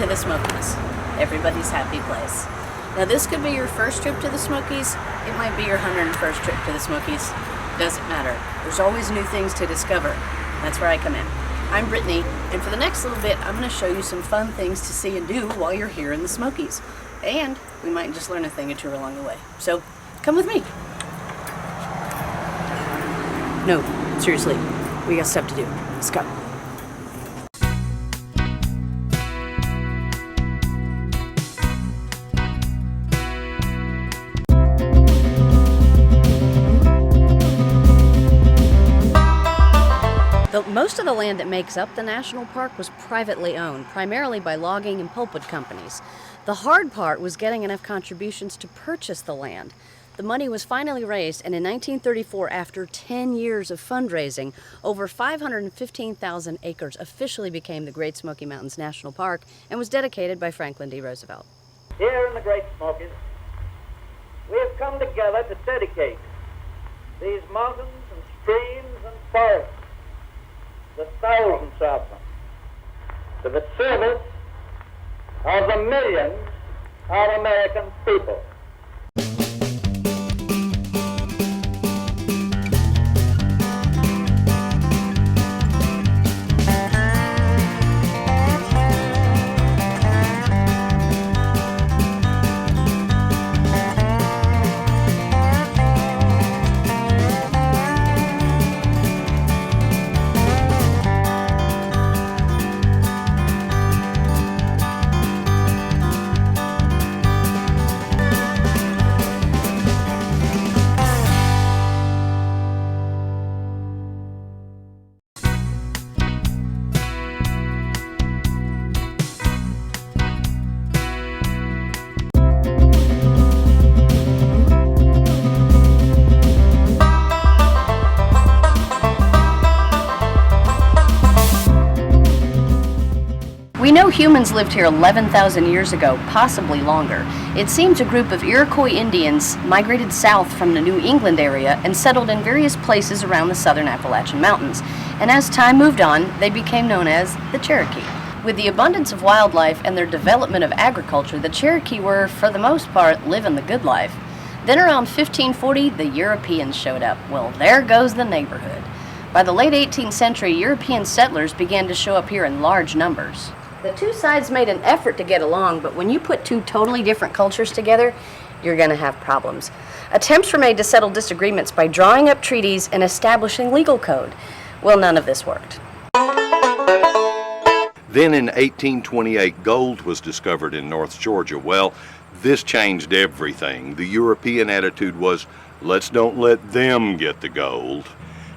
to the Smokies, everybody's happy place. Now this could be your first trip to the Smokies, it might be your 101st trip to the Smokies, doesn't matter. There's always new things to discover. That's where I come in. I'm Brittany, and for the next little bit I'm going to show you some fun things to see and do while you're here in the Smokies. And we might just learn a thing or two along the way. So come with me. No, seriously, we got stuff to do. Let's go. Most of the land that makes up the national park was privately owned, primarily by logging and pulpwood companies. The hard part was getting enough contributions to purchase the land. The money was finally raised, and in 1934, after 10 years of fundraising, over 515,000 acres officially became the Great Smoky Mountains National Park and was dedicated by Franklin D. Roosevelt. Here in the Great Smokies, we have come together to dedicate these mountains and streams and forests, the thousands of them, to the service of the millions of American people. We know humans lived here 11,000 years ago, possibly longer. It seems a group of Iroquois Indians migrated south from the New England area and settled in various places around the southern Appalachian Mountains. And as time moved on, they became known as the Cherokee. With the abundance of wildlife and their development of agriculture, the Cherokee were, for the most part, living the good life. Then around 1540, the Europeans showed up. Well, there goes the neighborhood. By the late 18th century, European settlers began to show up here in large numbers. The two sides made an effort to get along, but when you put two totally different cultures together, you're going to have problems. Attempts were made to settle disagreements by drawing up treaties and establishing legal code. Well, none of this worked. Then in 1828, gold was discovered in North Georgia. Well, this changed everything. The European attitude was, let's don't let them get the gold.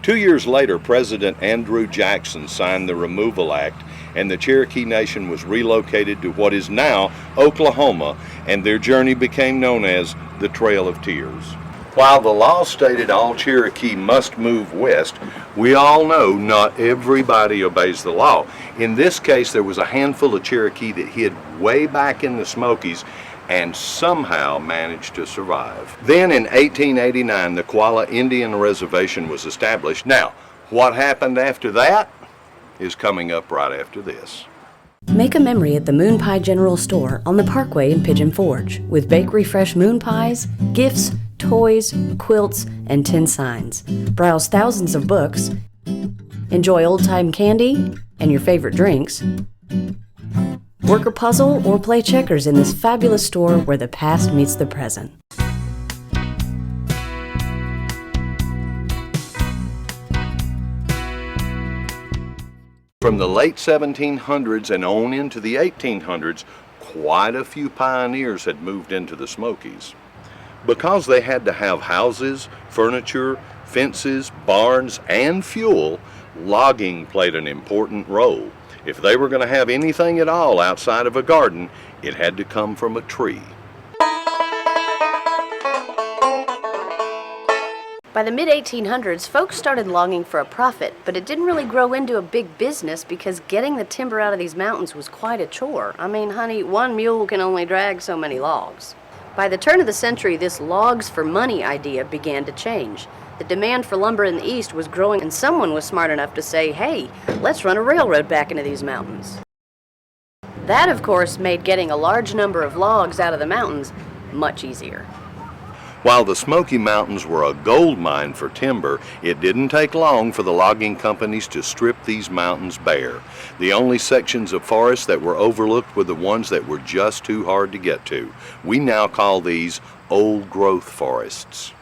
2 years later, President Andrew Jackson signed the Removal Act, and the Cherokee Nation was relocated to what is now Oklahoma, and their journey became known as the Trail of Tears. While the law stated all Cherokee must move west, we all know not everybody obeys the law. In this case, there was a handful of Cherokee that hid way back in the Smokies and somehow managed to survive. Then in 1889, the Qualla Indian Reservation was established. Now, what happened after that is coming up right after this. Make a memory at the Moon Pie General Store on the Parkway in Pigeon Forge with bakery fresh moon pies, gifts, toys, quilts, and tin signs. Browse thousands of books, enjoy old-time candy and your favorite drinks, work a puzzle or play checkers in this fabulous store where the past meets the present. From the late 1700s and on into the 1800s, quite a few pioneers had moved into the Smokies. Because they had to have houses, furniture, fences, barns, and fuel, logging played an important role. If they were going to have anything at all outside of a garden, it had to come from a tree. By the mid-1800s, folks started logging for a profit, but it didn't really grow into a big business because getting the timber out of these mountains was quite a chore. I mean, honey, one mule can only drag so many logs. By the turn of the century, this logs for money idea began to change. The demand for lumber in the East was growing, and someone was smart enough to say, hey, let's run a railroad back into these mountains. That, of course, made getting a large number of logs out of the mountains much easier. While the Smoky Mountains were a gold mine for timber, it didn't take long for the logging companies to strip these mountains bare. The only sections of forest that were overlooked were the ones that were just too hard to get to. We now call these old-growth forests.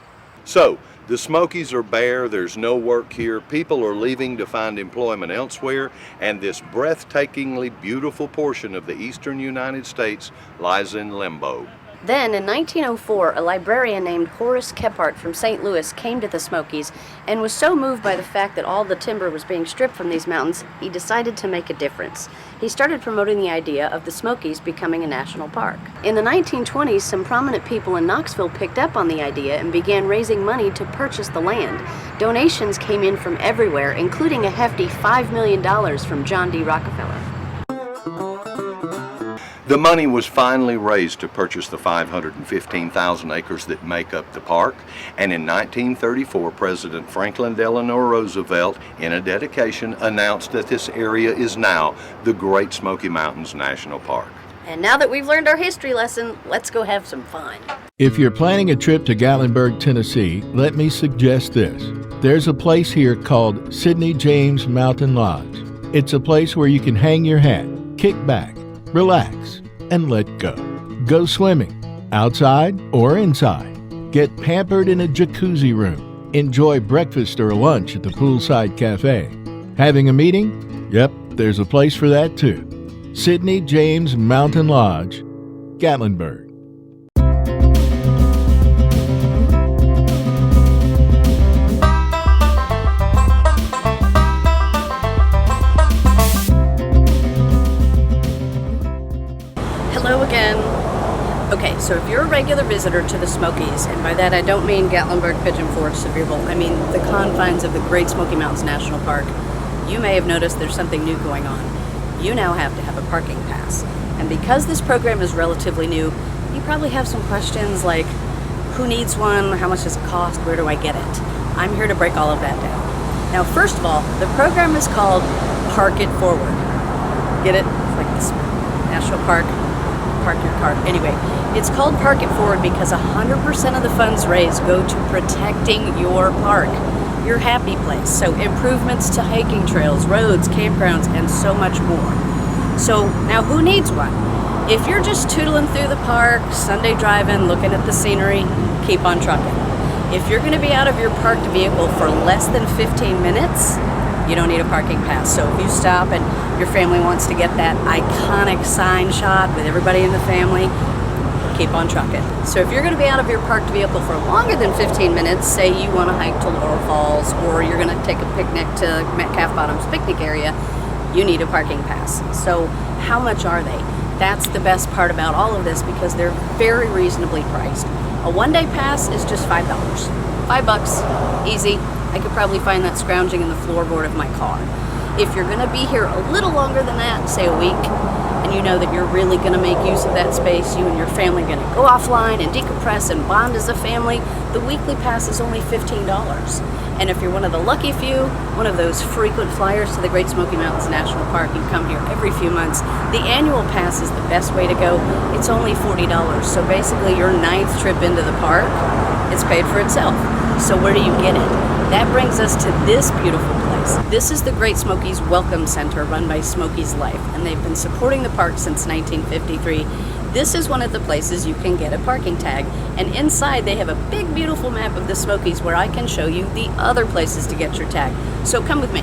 So, the Smokies are bare, there's no work here, people are leaving to find employment elsewhere, and this breathtakingly beautiful portion of the eastern United States lies in limbo. Then, in 1904, a librarian named Horace Kephart from St. Louis came to the Smokies and was so moved by the fact that all the timber was being stripped from these mountains, he decided to make a difference. He started promoting the idea of the Smokies becoming a national park. In the 1920s, some prominent people in Knoxville picked up on the idea and began raising money to purchase the land. Donations came in from everywhere, including a hefty $5 million from John D. Rockefeller. The money was finally raised to purchase the 515,000 acres that make up the park, and in 1934, President Franklin Delano Roosevelt, in a dedication, announced that this area is now the Great Smoky Mountains National Park. And now that we've learned our history lesson, let's go have some fun. If you're planning a trip to Gatlinburg, Tennessee, let me suggest this. There's a place here called Sidney James Mountain Lodge. It's a place where you can hang your hat, kick back, relax, and let go. Go swimming, outside or inside. Get pampered in a jacuzzi room. Enjoy breakfast or lunch at the poolside cafe. Having a meeting? Yep, there's a place for that too. Sidney James Mountain Lodge, Gatlinburg. Hello again. Okay, so if you're a regular visitor to the Smokies, and by that I don't mean Gatlinburg, Pigeon Forge, Sevierville, I mean the confines of the Great Smoky Mountains National Park, you may have noticed there's something new going on. You now have to have a parking pass. And because this program is relatively new, you probably have some questions like, who needs one? How much does it cost? Where do I get it? I'm here to break all of that down. Now, first of all, the program is called Park It Forward. Get it? It's like this national park. Park your car. Anyway, it's called Park It Forward because 100% of the funds raised go to protecting your park, your happy place. So improvements to hiking trails, roads, campgrounds, and so much more. So now who needs one? If you're just tootling through the park, Sunday driving, looking at the scenery, keep on trucking. If you're going to be out of your parked vehicle for less than 15 minutes, you don't need a parking pass. So if you stop and your family wants to get that iconic sign shot with everybody in the family, keep on trucking. So if you're going to be out of your parked vehicle for longer than 15 minutes, say you want to hike to Laurel Falls or you're going to take a picnic to Metcalf Bottoms picnic area, you need a parking pass. So how much are they? That's the best part about all of this because they're very reasonably priced. A one-day pass is just $5. $5, easy. I could probably find that scrounging in the floorboard of my car. If you're going to be here a little longer than that, say a week, and you know that you're really going to make use of that space, you and your family are going to go offline and decompress and bond as a family, the weekly pass is only $15. And if you're one of the lucky few, one of those frequent flyers to the Great Smoky Mountains National Park, you come here every few months, the annual pass is the best way to go. It's only $40. So basically your 9th trip into the park, it's paid for itself. So where do you get it? That brings us to this beautiful place. This is the Great Smokies Welcome Center run by Smokies Life, and they've been supporting the park since 1953. This is one of the places you can get a parking tag, and inside they have a big beautiful map of the Smokies where I can show you the other places to get your tag. So come with me.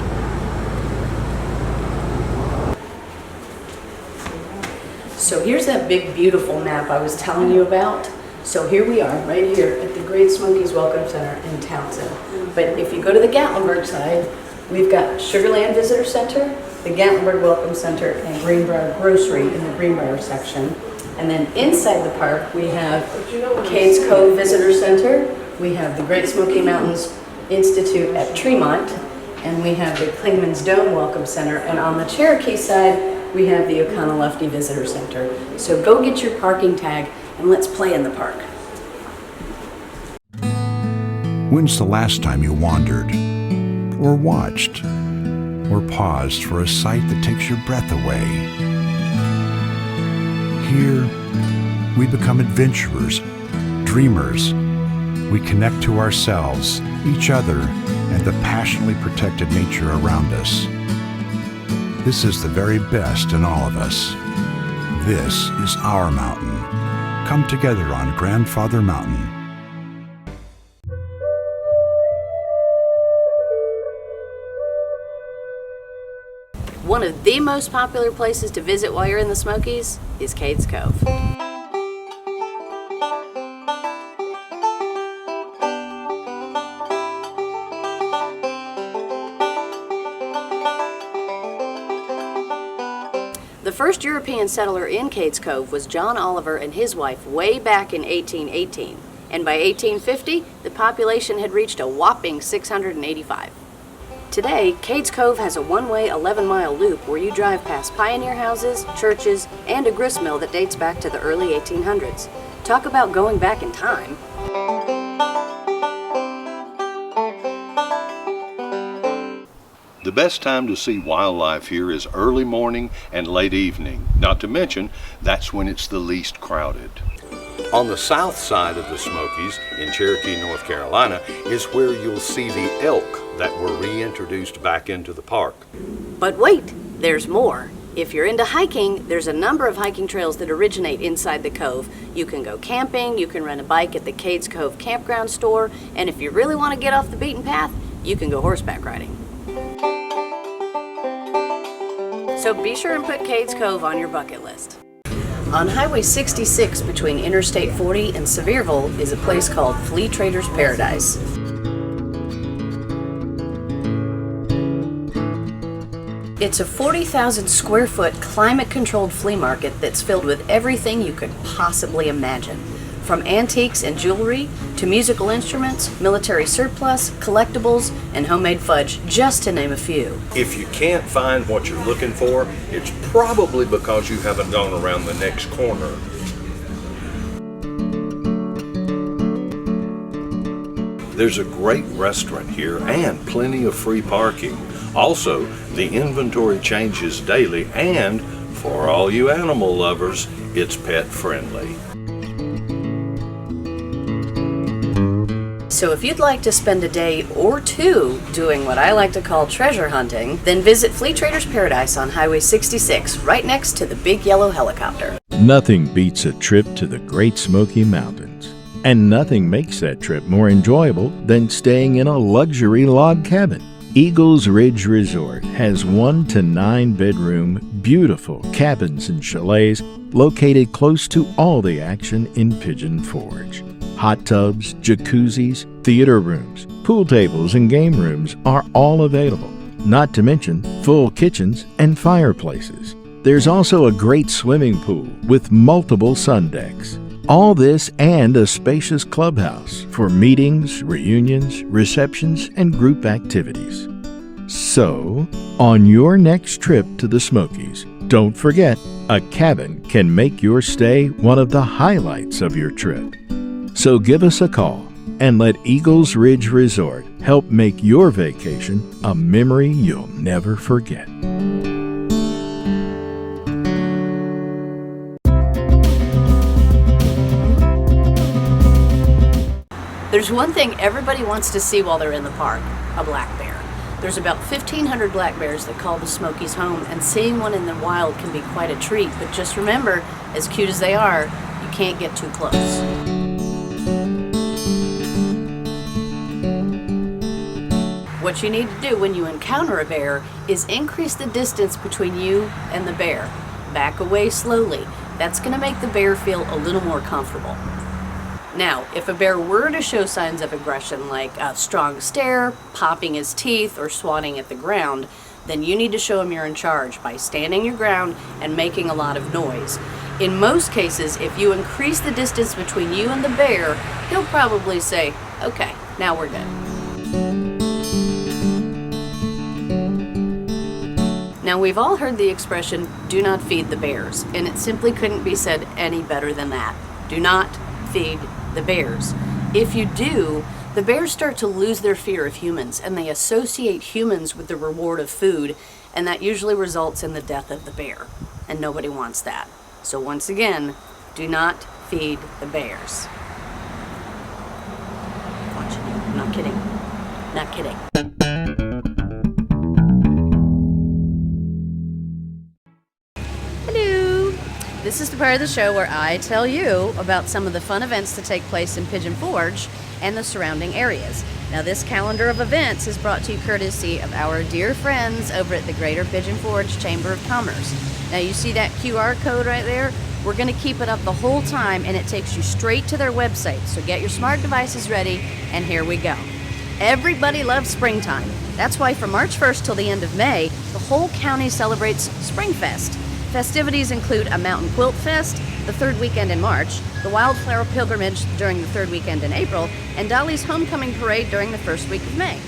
So here's that big beautiful map I was telling you about. So here we are, right here at the Great Smokies Welcome Center in Townsend. But if you go to the Gatlinburg side, we've got Sugarland Visitor Center, the Gatlinburg Welcome Center, and Greenbrier Grocery in the Greenbrier section. And then inside the park, we have Cades Cove Visitor Center, we have the Great Smoky Mountains Institute at Tremont, and we have the Klingman's Dome Welcome Center. And on the Cherokee side, we have the Oconaluftee Visitor Center. So go get your parking tag and let's play in the park. When's the last time you wandered, or watched, or paused for a sight that takes your breath away? Here, we become adventurers, dreamers. We connect to ourselves, each other, and the passionately protected nature around us. This is the very best in all of us. This is our mountain. Come together on Grandfather Mountain. One of the most popular places to visit while you're in the Smokies is Cades Cove. The first European settler in Cades Cove was John Oliver and his wife way back in 1818. And by 1850, the population had reached a whopping 685. Today, Cades Cove has a one-way 11-mile loop where you drive past pioneer houses, churches, and a grist mill that dates back to the early 1800s. Talk about going back in time. The best time to see wildlife here is early morning and late evening. Not to mention, that's when it's the least crowded. On the south side of the Smokies, in Cherokee, North Carolina, is where you'll see the elk that were reintroduced back into the park. But wait, there's more. If you're into hiking, there's a number of hiking trails that originate inside the cove. You can go camping, you can rent a bike at the Cades Cove campground store, and if you really want to get off the beaten path, you can go horseback riding. So be sure and put Cades Cove on your bucket list. On Highway 66 between Interstate 40 and Sevierville is a place called Flea Trader's Paradise. It's a 40,000 square foot climate-controlled flea market that's filled with everything you could possibly imagine. From antiques and jewelry to musical instruments, military surplus, collectibles, and homemade fudge, just to name a few. If you can't find what you're looking for, it's probably because you haven't gone around the next corner. There's a great restaurant here and plenty of free parking. Also, the inventory changes daily, and for all you animal lovers, it's pet friendly. So if you'd like to spend a day or two doing what I like to call treasure hunting, then visit Flea Trader's Paradise on Highway 66, right next to the big yellow helicopter. Nothing beats a trip to the Great Smoky Mountains. And nothing makes that trip more enjoyable than staying in a luxury log cabin. Eagles Ridge Resort has 1 to 9 bedroom, beautiful cabins and chalets located close to all the action in Pigeon Forge. Hot tubs, jacuzzis, theater rooms, pool tables, and game rooms are all available, not to mention full kitchens and fireplaces. There's also a great swimming pool with multiple sun decks. All this and a spacious clubhouse for meetings, reunions, receptions, and group activities. So, on your next trip to the Smokies, don't forget, a cabin can make your stay one of the highlights of your trip. So give us a call and let Eagles Ridge Resort help make your vacation a memory you'll never forget. There's one thing everybody wants to see while they're in the park, a black bear. There's about 1,500 black bears that call the Smokies home, and seeing one in the wild can be quite a treat, but just remember, as cute as they are, you can't get too close. What you need to do when you encounter a bear is increase the distance between you and the bear. Back away slowly. That's going to make the bear feel a little more comfortable. Now, if a bear were to show signs of aggression like a strong stare, popping his teeth, or swatting at the ground, then you need to show him you're in charge by standing your ground and making a lot of noise. In most cases, if you increase the distance between you and the bear, he'll probably say, "Okay, now we're good." Now, we've all heard the expression, "do not feed the bears," and it simply couldn't be said any better than that. Do not feed the bears. If you do, the bears start to lose their fear of humans, and they associate humans with the reward of food, and that usually results in the death of the bear, and nobody wants that. So once again, do not feed the bears. Watching you. I'm not kidding. Not kidding. Hello! This is the part of the show where I tell you about some of the fun events that take place in Pigeon Forge and the surrounding areas. Now, this calendar of events is brought to you courtesy of our dear friends over at the Greater Pigeon Forge Chamber of Commerce. Now, you see that QR code right there? We're going to keep it up the whole time, and it takes you straight to their website. So get your smart devices ready, and here we go. Everybody loves springtime. That's why from March 1st till the end of May, the whole county celebrates Springfest. Festivities include a Mountain Quilt Fest, the third weekend in March, the Wildflower Pilgrimage during the third weekend in April, and Dolly's Homecoming Parade during the first week of May.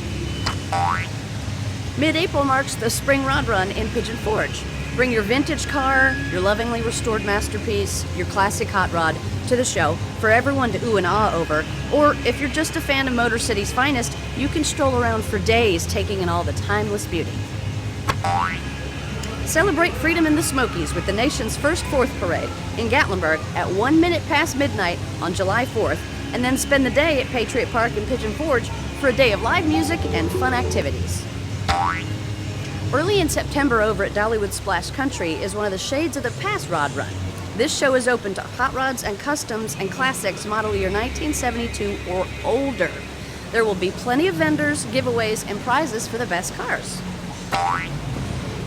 Mid-April marks the Spring Rod Run in Pigeon Forge. Bring your vintage car, your lovingly restored masterpiece, your classic hot rod to the show for everyone to ooh and ah over, or if you're just a fan of Motor City's finest, you can stroll around for days taking in all the timeless beauty. Celebrate freedom in the Smokies with the nation's first Fourth Parade in Gatlinburg at 1 minute past midnight on July 4th, and then spend the day at Patriot Park in Pigeon Forge for a day of live music and fun activities. Early in September over at Dollywood Splash Country is one of the Shades of the Past Rod Run. This show is open to hot rods and customs and classics model year 1972 or older. There will be plenty of vendors, giveaways, and prizes for the best cars.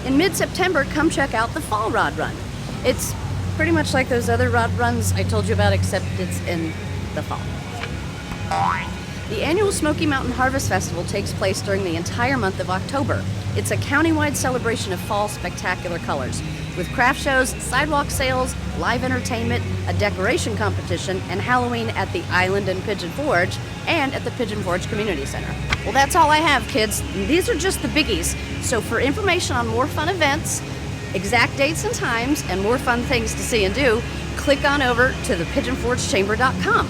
In mid-September, come check out the Fall Rod Run. It's pretty much like those other rod runs I told you about, except it's in the fall. The annual Smoky Mountain Harvest Festival takes place during the entire month of October. It's a countywide celebration of fall spectacular colors, with craft shows, sidewalk sales, live entertainment, a decoration competition, and Halloween at the Island in Pigeon Forge and at the Pigeon Forge Community Center. Well, that's all I have, kids. These are just the biggies. So for information on more fun events, exact dates and times, and more fun things to see and do, click on over to thepigeonforgechamber.com.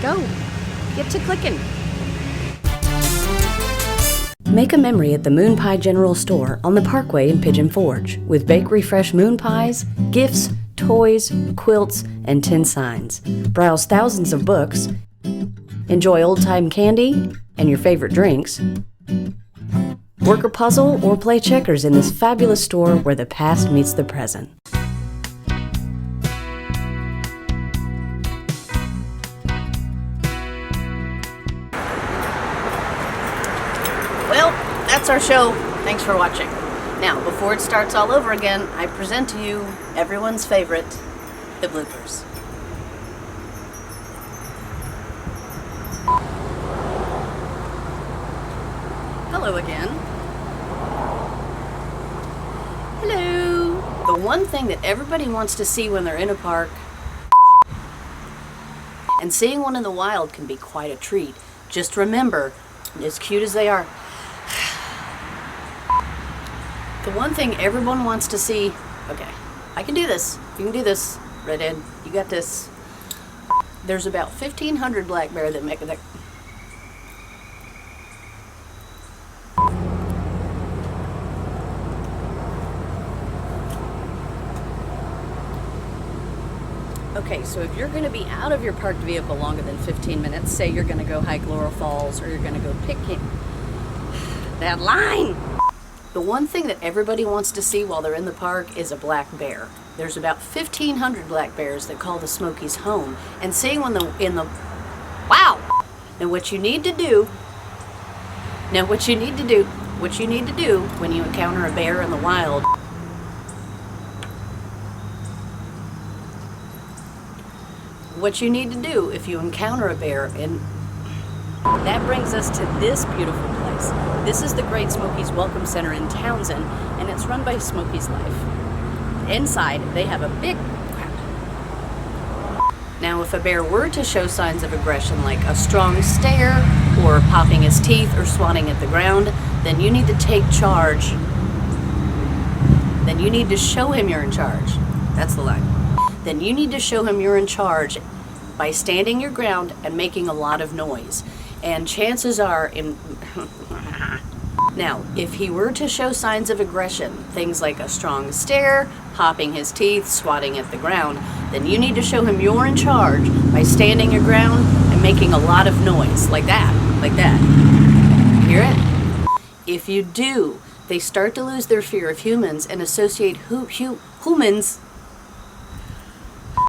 Go. Get to clicking. Make a memory at the Moon Pie General Store on the Parkway in Pigeon Forge with bakery fresh moon pies, gifts, toys, quilts, and tin signs. Browse thousands of books, enjoy old-time candy and your favorite drinks, work a puzzle or play checkers in this fabulous store where the past meets the present. Well, that's our show. Thanks for watching. Now, before it starts all over again, I present to you everyone's favorite, the bloopers. Hello again. Hello. The one thing that everybody wants to see when they're in a park, and seeing one in the wild can be quite a treat. Just remember, as cute as they are, the one thing everyone wants to see, okay, I can do this. You can do this, Redhead. You got this. There's about 1,500 black bear that make that. Okay, so if you're going to be out of your parked vehicle longer than 15 minutes, say you're going to go hike Laurel Falls or you're going to go picnic, that line! The one thing that everybody wants to see while they're in the park is a black bear. There's about 1,500 black bears that call the Smokies home, and seeing one wow! Now what you need to do when you encounter a bear in the wild, what you need to do if you encounter a bear, and that brings us to this beautiful place. This is the Great Smokies Welcome Center in Townsend, and it's run by Smokies Life. Inside, they have a big... Now, if a bear were to show signs of aggression, like a strong stare, or popping his teeth, or swatting at the ground, then you need to take charge. Then you need to show him you're in charge. That's the line. Then you need to show him you're in charge by standing your ground and making a lot of noise. And chances are, Now, if he were to show signs of aggression, things like a strong stare, popping his teeth, swatting at the ground, then you need to show him you're in charge by standing your ground and making a lot of noise, like that. Hear it? If you do, they start to lose their fear of humans and associate humans